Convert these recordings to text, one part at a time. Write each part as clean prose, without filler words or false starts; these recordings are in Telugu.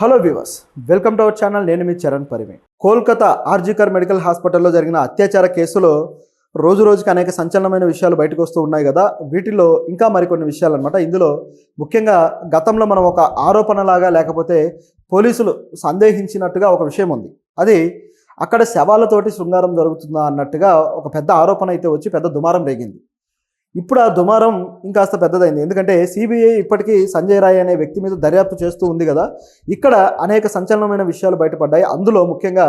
Hello viewers, welcome to our channel. నేను మీ చరణ్ పరిమే. కోల్కతా ఆర్జికర్ మెడికల్ హాస్పిటల్లో జరిగిన అత్యాచార కేసులో రోజు రోజుకి అనేక సంచలనమైన విషయాలు బయటకు వస్తూ ఉన్నాయి కదా. వీటిలో ఇంకా మరికొన్ని విషయాలు అనమాట. ఇందులో ముఖ్యంగా గతంలో మనం ఒక ఆరోపణలాగా లేకపోతే పోలీసులు సందేహించినట్టుగా ఒక విషయం ఉంది. అది అక్కడ శవాలతోటి శృంగారం జరుగుతుందా అన్నట్టుగా ఒక పెద్ద ఆరోపణ అయితే వచ్చి పెద్ద దుమారం రేగింది. ఇప్పుడు ఆ దుమారం ఇంకాస్త పెద్దదైంది. ఎందుకంటే సిబిఐ ఇప్పటికీ సంజయ్ రాయ్ అనే వ్యక్తి మీద దర్యాప్తు చేస్తూ ఉంది కదా. ఇక్కడ అనేక సంచలనమైన విషయాలు బయటపడ్డాయి. అందులో ముఖ్యంగా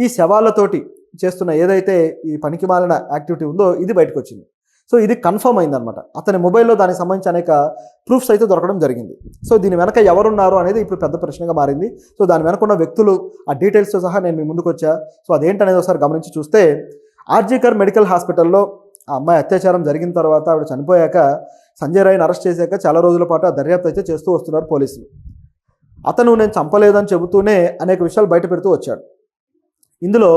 ఈ శవాలతోటి చేస్తున్న ఏదైతే ఈ పనికిమాలిన యాక్టివిటీ ఉందో ఇది బయటకు వచ్చింది. సో ఇది కన్ఫర్మ్ అయిందనమాట. అతని మొబైల్లో దానికి సంబంధించి అనేక ప్రూఫ్స్ అయితే దొరకడం జరిగింది. సో దీని వెనక ఎవరున్నారు అనేది ఇప్పుడు పెద్ద ప్రశ్నగా మారింది. సో దాని వెనక ఉన్న వ్యక్తులు ఆ డీటెయిల్స్తో సహా నేను మీ ముందుకు వచ్చా. సో అదేంటనేది ఒకసారి గమనించి చూస్తే, ఆర్జికర్ మెడికల్ హాస్పిటల్లో ఆ అమ్మాయి అత్యాచారం జరిగిన తర్వాత ఆవిడ చనిపోయాక సంజయ్ రాయ్ని అరెస్ట్ చేశాక చాలా రోజుల పాటు ఆ దర్యాప్తు అయితే చేస్తూ వస్తున్నారు పోలీసులు. అతను నేను చంపలేదని చెబుతూనే అనేక విషయాలు బయట పెడుతూ వచ్చాడు. ఇందులో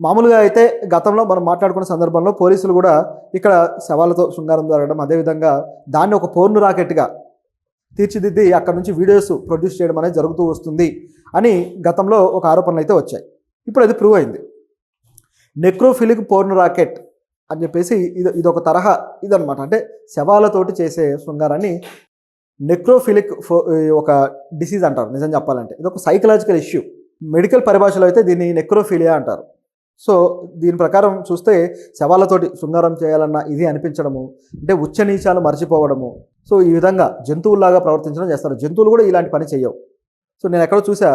మామూలుగా అయితే గతంలో మనం మాట్లాడుకున్న సందర్భంలో పోలీసులు కూడా ఇక్కడ శవాలతో శృంగారం జరగడం, అదేవిధంగా దాన్ని ఒక పోర్న్ రాకెట్గా తీర్చిదిద్ది అక్కడ నుంచి వీడియోస్ ప్రొడ్యూస్ చేయడం అనేది జరుగుతూ వస్తుంది అని గతంలో ఒక ఆరోపణలు అయితే వచ్చాయి. ఇప్పుడు అది ప్రూవ్ అయింది. నెక్రోఫిలిక్ పోర్న్ రాకెట్ అని చెప్పేసి ఇదొక తరహా ఇదనమాట. అంటే శవాలతోటి చేసే శృంగారాన్ని నెక్రోఫిలిక్ ఒక డిసీజ్ అంటారు. నిజం చెప్పాలంటే ఇది ఒక సైకలాజికల్ ఇష్యూ. మెడికల్ పరిభాషలో అయితే దీన్ని నెక్రోఫిలియా అంటారు. సో దీని ప్రకారం చూస్తే శవాలతోటి శృంగారం చేయాలన్న ఇది అనిపించడము, అంటే ఉచ్చ నీచాలు మర్చిపోవడము, సో ఈ విధంగా జంతువుల్లాగా ప్రవర్తించడం చేస్తారు. జంతువులు కూడా ఇలాంటి పని చేయవు. సో నేను ఎక్కడో చూసా,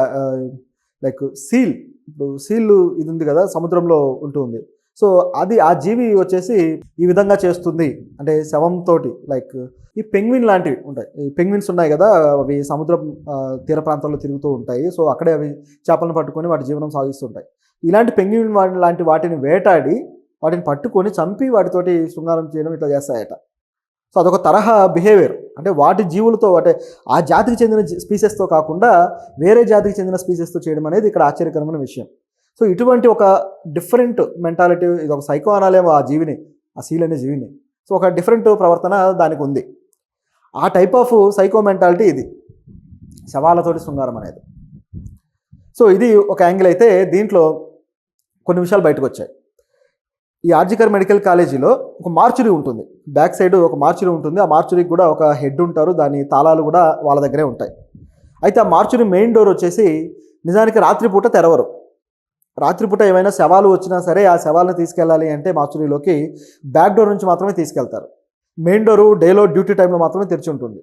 లైక్ సీల్, ఇప్పుడు సీల్ ఇది ఉంది కదా సముద్రంలో ఉంటుంది. సో అది ఆ జీవి వచ్చేసి ఈ విధంగా చేస్తుంది. అంటే శవంతో, లైక్ ఈ పెంగ్విన్ లాంటివి ఉంటాయి. ఈ పెంగ్విన్స్ ఉన్నాయి కదా, అవి సముద్రం తీర ప్రాంతాల్లో తిరుగుతూ ఉంటాయి. సో అక్కడే అవి చేపలను పట్టుకొని వాటి జీవనం సాగిస్తుంటాయి. ఇలాంటి పెంగ్విన్ లాంటి వాటిని వేటాడి వాటిని పట్టుకొని చంపి వాటితోటి శృంగారం చేయడం ఇట్లా చేస్తాయట. సో అదొక తరహా బిహేవియర్. అంటే వాటి జీవులతో, అంటే ఆ జాతికి చెందిన స్పీసెస్తో కాకుండా వేరే జాతికి చెందిన స్పీసెస్తో చేయడం అనేది ఇక్కడ ఆశ్చర్యకరమైన విషయం. సో ఇటువంటి ఒక డిఫరెంట్ మెంటాలిటీ, ఇది ఒక సైకో అనాలేమో ఆ జీవిని, ఆ సీల్ అనే జీవిని. సో ఒక డిఫరెంట్ ప్రవర్తన దానికి ఉంది. ఆ టైప్ ఆఫ్ సైకో మెంటాలిటీ ఇది శవాలతోటి శృంగారం అనేది. సో ఇది ఒక యాంగిల్ అయితే, దీంట్లో కొన్ని విషయాలు బయటకు వచ్చాయి. ఈ ఆర్జికర్ మెడికల్ కాలేజీలో ఒక మార్చురీ ఉంటుంది. బ్యాక్ సైడ్ ఒక మార్చురీ ఉంటుంది. ఆ మార్చురీకి కూడా ఒక హెడ్ ఉంటారు. దాని తాళాలు కూడా వాళ్ళ దగ్గరే ఉంటాయి. అయితే ఆ మార్చురీ మెయిన్ డోర్ వచ్చేసి నిజానికి రాత్రిపూట తెరవరు. రాత్రిపూట ఏమైనా శవాలు వచ్చినా సరే ఆ శవాలను తీసుకెళ్ళాలి అంటే మార్చురీలోకి బ్యాక్ డోర్ నుంచి మాత్రమే తీసుకెళ్తారు. మెయిన్ డోరు డేలో డ్యూటీ టైంలో మాత్రమే తెరిచి ఉంటుంది.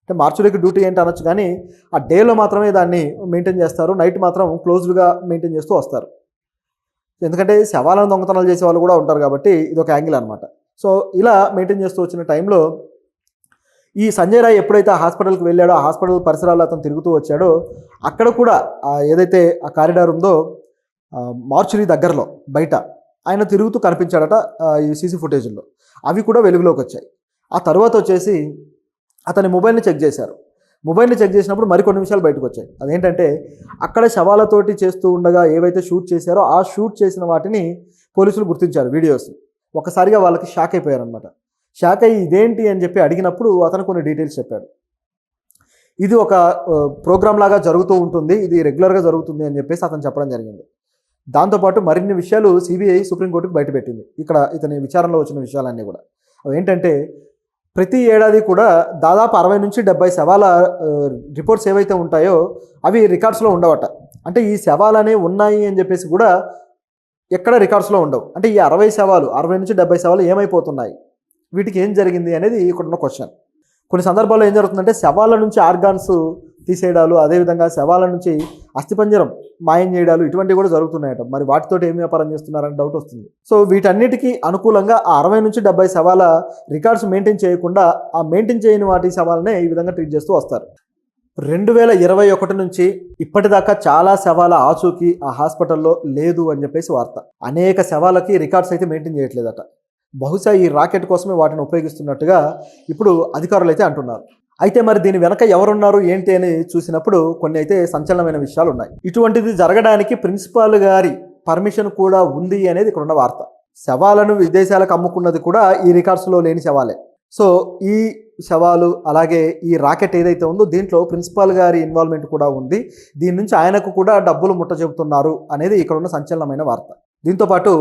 అంటే మార్చురీకి డ్యూటీ ఏంటి అనొచ్చు, కానీ ఆ డేలో మాత్రమే దాన్ని మెయింటైన్ చేస్తారు. నైట్ మాత్రం క్లోజ్డ్గా మెయింటైన్ చేస్తూ వస్తారు. ఎందుకంటే శవాలను దొంగతనాలు చేసే వాళ్ళు కూడా ఉంటారు కాబట్టి ఇది ఒక యాంగిల్ అనమాట. సో ఇలా మెయింటైన్ చేస్తూ వచ్చిన టైంలో ఈ సంజయ్ రాయ్ ఎప్పుడైతే ఆ హాస్పిటల్కి వెళ్ళాడో, ఆ హాస్పిటల్ పరిసరాల్లో అతను తిరుగుతూ వచ్చాడో, అక్కడ కూడా ఏదైతే ఆ కారిడార్ ఉందో మార్చురీ దగ్గరలో బయట ఆయన తిరుగుతూ కనిపించాడట. ఈ సీసీ ఫుటేజ్లో అవి కూడా వెలుగులోకి వచ్చాయి. ఆ తర్వాత వచ్చేసి అతని మొబైల్ని చెక్ చేశారు. మొబైల్ని చెక్ చేసినప్పుడు మరికొన్ని విషయాలు బయటకు వచ్చాయి. అదేంటంటే అక్కడ శవాలతోటి చేస్తూ ఉండగా ఏవైతే షూట్ చేశారో ఆ షూట్ చేసిన వాటిని పోలీసులు గుర్తించారు వీడియోస్. ఒకసారిగా వాళ్ళకి షాక్ అయిపోయారనమాట. షాక్ అయ్యి ఇదేంటి అని చెప్పి అడిగినప్పుడు అతను కొన్ని డీటెయిల్స్ చెప్పాడు. ఇది ఒక ప్రోగ్రామ్ లాగా జరుగుతూ ఉంటుంది, ఇది రెగ్యులర్గా జరుగుతుంది అని చెప్పేసి అతను చెప్పడం జరిగింది. దాంతోపాటు మరిన్ని విషయాలు సిబిఐ సుప్రీంకోర్టుకు బయటపెట్టింది. ఇక్కడ ఇతని విచారణలో వచ్చిన విషయాలన్నీ కూడా అవి ఏంటంటే, ప్రతి ఏడాది కూడా దాదాపు 60 నుంచి 70 శవాల రిపోర్ట్స్ ఏవైతే ఉంటాయో అవి రికార్డ్స్లో ఉండవట. అంటే ఈ శవాలనే ఉన్నాయి అని చెప్పేసి కూడా ఎక్కడ రికార్డ్స్లో ఉండవు. అంటే ఈ 60 నుంచి 70 శవాలు ఏమైపోతున్నాయి, వీటికి ఏం జరిగింది అనేది ఇక్కడ ఉన్న క్వశ్చన్. కొన్ని సందర్భాల్లో ఏం జరుగుతుందంటే శవాల నుంచి ఆర్గాన్స్ తీసేయడాలు, అదేవిధంగా శవాల నుంచి అస్థిపంజరం మాయం చేయడాలు ఇటువంటివి కూడా జరుగుతున్నాయట. మరి వాటితో ఏం వ్యాపారం చేస్తున్నారని డౌట్ వస్తుంది. సో వీటన్నిటికీ అనుకూలంగా ఆ 60 నుంచి 70 శవాల రికార్డ్స్ మెయింటైన్ చేయకుండా ఆ మెయింటైన్ చేయని వాటి శవాలనే ఈ విధంగా ట్రీట్ చేస్తూ వస్తారు. 2021 నుంచి ఇప్పటిదాకా చాలా శవాల ఆచూకీ ఆ హాస్పిటల్లో లేదు అని చెప్పేసి వార్త. అనేక శవాలకి రికార్డ్స్ అయితే మెయింటైన్ చేయట్లేదట. బహుశా ఈ రాకెట్ కోసమే వాటిని ఉపయోగిస్తున్నట్టుగా ఇప్పుడు అధికారులు అయితే అంటున్నారు. అయితే మరి దీని వెనక ఎవరున్నారు ఏంటి అని చూసినప్పుడు కొన్ని అయితే సంచలనమైన విషయాలు ఉన్నాయి. ఇటువంటిది జరగడానికి ప్రిన్సిపాల్ గారి పర్మిషన్ కూడా ఉంది అనేది ఇక్కడ ఉన్న వార్త. శవాలను విదేశాలకు అమ్ముకున్నది కూడా ఈ రికార్డ్స్లో లేని శవాలే. సో ఈ శవాలు అలాగే ఈ రాకెట్ ఏదైతే ఉందో దీంట్లో ప్రిన్సిపాల్ గారి ఇన్వాల్వ్మెంట్ కూడా ఉంది. దీని నుంచి ఆయనకు కూడా డబ్బులు ముట్ట చెబుతున్నారు అనేది ఇక్కడ ఉన్న సంచలనమైన వార్త. దీంతోపాటు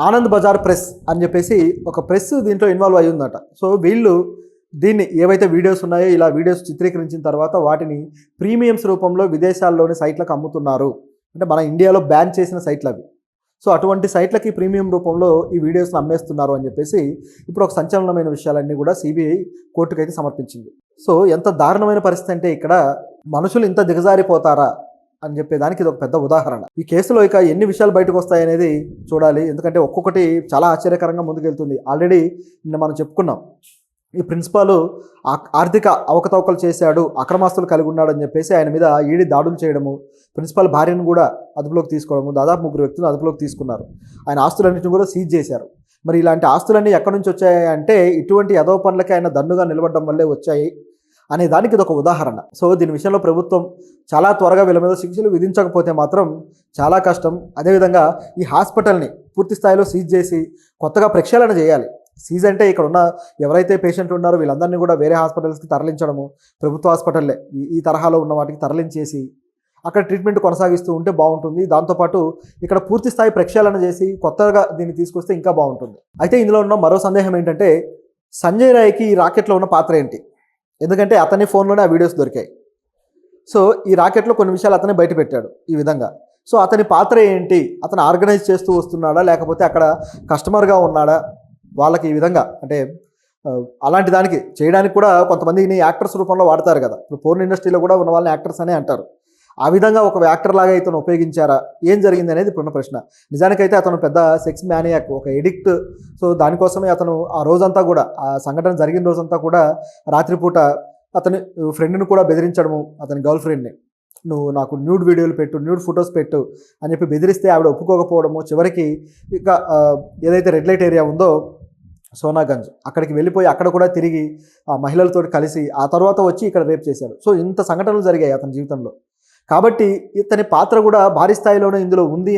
ఆనంద్ బజార్ ప్రెస్ అని చెప్పేసి ఒక ప్రెస్ దీంట్లో ఇన్వాల్వ్ అయి ఉందట. సో వీళ్ళు దీన్ని ఏవైతే వీడియోస్ ఉన్నాయో ఇలా వీడియోస్ చిత్రీకరించిన తర్వాత వాటిని ప్రీమియమ్స్ రూపంలో విదేశాల్లోని సైట్లకు అమ్ముతున్నారు. అంటే మన ఇండియాలో బ్యాన్ చేసిన సైట్లు అవి. సో అటువంటి సైట్లకి ప్రీమియం రూపంలో ఈ వీడియోస్ని అమ్మేస్తున్నారు అని చెప్పేసి ఇప్పుడు ఒక సంచలనమైన విషయాలన్నీ కూడా సిబిఐ కోర్టుకైతే సమర్పించింది. సో ఎంత దారుణమైన పరిస్థితి అంటే ఇక్కడ మనుషులు ఇంత దిగజారిపోతారా అని చెప్పేదానికి ఇది ఒక పెద్ద ఉదాహరణ. ఈ కేసులో ఇక ఎన్ని విషయాలు బయటకు వస్తాయనేది చూడాలి. ఎందుకంటే ఒక్కొక్కటి చాలా ఆశ్చర్యకరంగా ముందుకెళ్తుంది. ఆల్రెడీ నిన్న మనం చెప్పుకున్నాం, ఈ ప్రిన్సిపాల్ ఆర్థిక అవకతవకలు చేశాడు, అక్రమాస్తులు కలిగి ఉన్నాడు అని చెప్పేసి ఆయన మీద ఈడీ దాడులు చేయడము, ప్రిన్సిపాల్ భార్యను కూడా అదుపులోకి తీసుకోవడము, దాదాపు 3 వ్యక్తులను అదుపులోకి తీసుకున్నారు. ఆయన ఆస్తులన్నింటిని కూడా సీజ్ చేశారు. మరి ఇలాంటి ఆస్తులన్నీ ఎక్కడి నుంచి వచ్చాయి అంటే ఇటువంటి యదవ పనులకి ఆయన దన్నుగా నిలబడడం వల్లే వచ్చాయి అనే దానికి ఇది ఒక ఉదాహరణ. సో దీని విషయంలో ప్రభుత్వం చాలా త్వరగా వీళ్ళ మీద శిక్షలు విధించకపోతే మాత్రం చాలా కష్టం. అదేవిధంగా ఈ హాస్పిటల్ని పూర్తి స్థాయిలో సీజ్ చేసి కొత్తగా ప్రక్షాళన చేయాలి. సీజ్ అంటే ఇక్కడ ఉన్న ఎవరైతే పేషెంట్లు ఉన్నారో వీళ్ళందరినీ కూడా వేరే హాస్పిటల్స్కి తరలించడము, ప్రభుత్వ హాస్పిటల్లే ఈ తరహాలో ఉన్న వాటికి తరలించేసి అక్కడ ట్రీట్మెంట్ కొనసాగిస్తూ ఉంటే బాగుంటుంది. దాంతోపాటు ఇక్కడ పూర్తి స్థాయి ప్రక్షాళన చేసి కొత్తగా దీన్ని తీసుకొస్తే ఇంకా బాగుంటుంది. అయితే ఇందులో ఉన్న మరో సందేహం ఏంటంటే సంజయ్ రాయ్కి ఈ రాకెట్లో ఉన్న పాత్ర ఏంటి? ఎందుకంటే అతని ఫోన్లోనే ఆ వీడియోస్ దొరికాయి. సో ఈ రాకెట్లో కొన్ని విషయాలు అతనే బయట పెట్టాడు ఈ విధంగా. సో అతని పాత్ర ఏంటి? అతను ఆర్గనైజ్ చేస్తూ వస్తున్నాడా, లేకపోతే అక్కడ కస్టమర్గా ఉన్నాడా? వాళ్ళకి ఈ విధంగా అంటే అలాంటి దానికి చేయడానికి కూడా కొంతమందిని యాక్టర్స్ రూపంలో వాడతారు కదా. ఇప్పుడు పోర్న్ ఇండస్ట్రీలో కూడా ఉన్న వాళ్ళని యాక్టర్స్ అనే అంటారు. ఆ విధంగా ఒక యాక్టర్ లాగా ఇతను ఉపయోగించారా? ఏం జరిగింది అనేది ఇప్పుడున్న ప్రశ్న. నిజానికైతే అతను పెద్ద సెక్స్ మ్యానియాక్, ఒక ఎడిక్ట్. సో దానికోసమే అతను ఆ రోజంతా కూడా, ఆ సంఘటన జరిగిన రోజంతా కూడా రాత్రిపూట అతని ఫ్రెండ్ని కూడా బెదిరించడము, అతని గర్ల్ ఫ్రెండ్ని, నువ్వు నాకు న్యూడ్ వీడియోలు పెట్టు, న్యూడ్ ఫొటోస్ పెట్టు అని చెప్పి బెదిరిస్తే ఆవిడ ఒప్పుకోకపోవడము, చివరికి ఇక ఏదైతే రెడ్ లైట్ ఏరియా ఉందో సోనాగంజ్ అక్కడికి వెళ్ళిపోయి అక్కడ కూడా తిరిగి ఆ మహిళలతో కలిసి ఆ తర్వాత వచ్చి ఇక్కడ రేప్ చేశాడు. సో ఇంత సంఘటనలు జరిగాయి అతని జీవితంలో. కాబట్టి ఇతని పాత్ర కూడా భారీ స్థాయిలోనే ఇందులో ఉంది